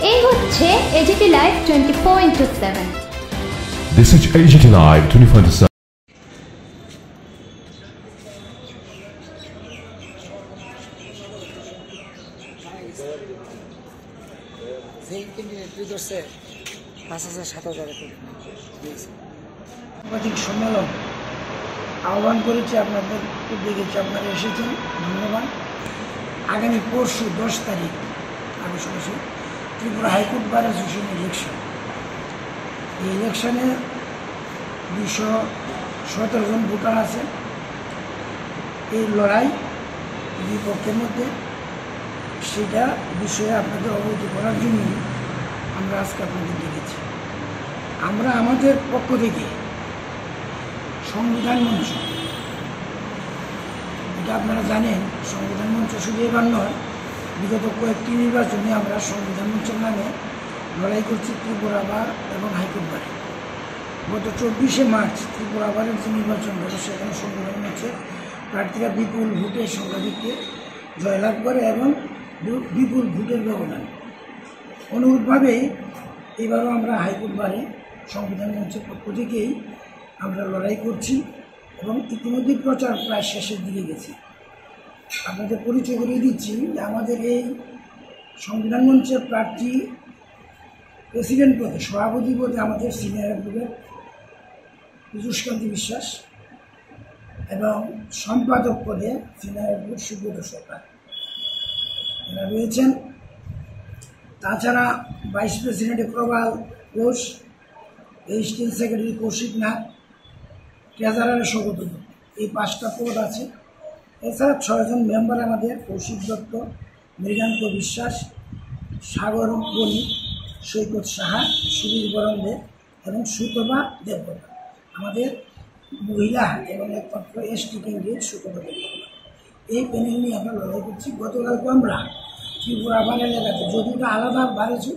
এই হচ্ছে AGT live 24/7। This is AGT Live 24/7. সাংবাদিক সম্মেলন আহ্বান করেছি, আপনাদেরকে দেখেছি, আপনারা এসেছেন, ধন্যবাদ। আগামী পরশু 10 তারিখ আমি শুনেছি Tripura high court bar association election. এই ইলেকশনে 217 জন ভোটার আছে। এই লড়াই বিপক্ষের মধ্যে, সেটা বিষয়ে আপনাদের অবগত করার জন্য আমরা আজকে আপনাদের দেখেছি। আমরা আমাদের পক্ষ থেকে সংবিধান মঞ্চ, এটা আপনারা জানেন, সংবিধান মঞ্চ শুধু এবার নয়, বিগত কয়েকটি নির্বাচনে আমরা সংবিধান মঞ্চের নামে লড়াই করছি ত্রিপুরা বার এবং হাইকোর্ট বারে। গত 24শে মার্চ ত্রিপুরা বারের যে নির্বাচন হলো, সেখানে সংবিধান মঞ্চের প্রার্থীরা বিপুল ভোটের সংখ্যাধিক্যে জয়লাভ করে এবং বিপুল ভোটের ব্যবধান। অনুরূপভাবে এবারও আমরা হাইকোর্ট বারে সংবিধান মঞ্চের পক্ষ থেকেই আমরা লড়াই করছি এবং ইতিমধ্যে প্রচার প্রায় শেষের দিকে গেছে। আপনাদের পরিচয় করিয়ে দিচ্ছি যে আমাদের এই সংবিধান মঞ্চের প্রার্থী প্রেসিডেন্ট পদে, সভাপতি পদে আমাদের সিনিয়র অ্যাডভোকেট পীযূষকান্তি বিশ্বাস এবং সম্পাদক পদে সিনিয়র অ্যাডভোকেট সুব্রত সরকার এরা রয়েছেন। তাছাড়া ভাইস প্রেসিডেন্ট প্রবাল ঘোষ, এডিশনাল সেক্রেটারি কৌশিক নাথ, ট্রেজারারের সভাপতি, এই 5টা পদ আছে। এছাড়া 6 জন মেম্বার আমাদের: কৌশিক দত্ত, মৃগান্ত বিশ্বাস, সাগর বণিক, সৈকত সাহা, সুবীর বরণ দেব এবং সুতপা দেববর্মা। আমাদের মহিলা এবং একমাত্র এসটি ক্যান্ডিডেট সুতপা দেববর্মা। এই প্যানেল নিয়ে আমরা লড়াই করছি। গতকালকে আমরা ত্রিপুরা বার এলাকাতে, যদিও আলাদা বারেছে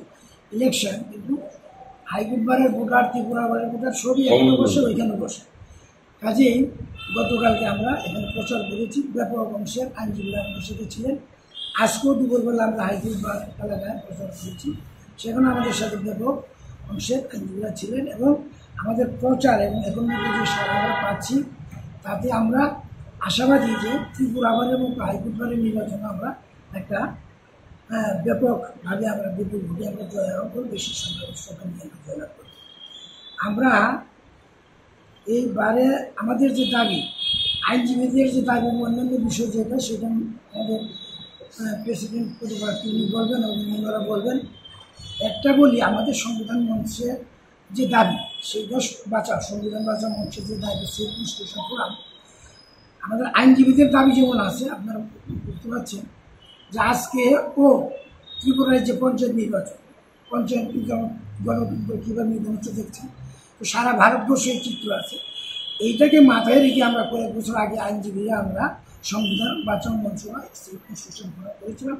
ইলেকশন, কিন্তু হাইকোর্ট বারের ভোটার, ত্রিপুরা বারের ভোটার সবই এখানে বসে, ওইখানে বসে। কাজেই গতকালকে আমরা এখানে প্রচার করেছি। ব্যাপক অংশের আইনজীবীরা আমাদের সাথে ছিলেন। আজকেও দুপুরবেলা আমরা হাইকোর্ট বার এলাকায় প্রচার করেছি, সেখানে আমাদের সাথে ব্যাপক অংশের আইনজীবীরা ছিলেন এবং আমাদের প্রচার এবং এখন মধ্যে যে সাড়া আমরা পাচ্ছি, তাতে আমরা আশাবাদী যে ত্রিপুরা বারের মতো হাইকোর্ট বারের নির্বাচনে আমরা একটা ব্যাপকভাবে আমরা বিপুল ভোটে আমরা জয়লাভ করব, বেশি সংখ্যা নিয়ে আমরা জয়লাভ করব। আমরা এইবারে আমাদের যে দাবি, আইনজীবীদের যে দাবি, অন্যান্য বিষয় যেটা, সেটা আমাদের প্রেসিডেন্ট প্রতিবার তিনি বলবেন এবং মেম্বাররা বলবেন। একটা বলি, আমাদের সংবিধান মঞ্চের যে দাবি, সেইটা বাঁচাও, সংবিধান বাঁচাও মঞ্চের যে দাবি, সেই বিশ্লেষণ করাম। আমাদের আইনজীবীদের দাবি যেমন আছে, আপনারা বুঝতে পারছেন যে আজকে ত্রিপুরায় যে পঞ্চায়েত নির্বাচন, পঞ্চায়েত গণতন্ত্র কীভাবে নির্বাচন হচ্ছে দেখছেন, তো সারা ভারতবর্ষে এই চিত্র আছে। এইটাকে মাথায় রেখে আমরা কয়েক বছর আগে আইনজীবীরা আমরা সংবিধান বাঁচাও মঞ্চ কনস্টিটিউশন করেছিলাম।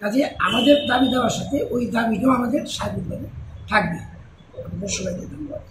কাজে আমাদের দাবি দেওয়ার সাথে ওই দাবিটাও আমাদের সার্বিকভাবে থাকবে। আপনাদের সবাইকে ধন্যবাদ।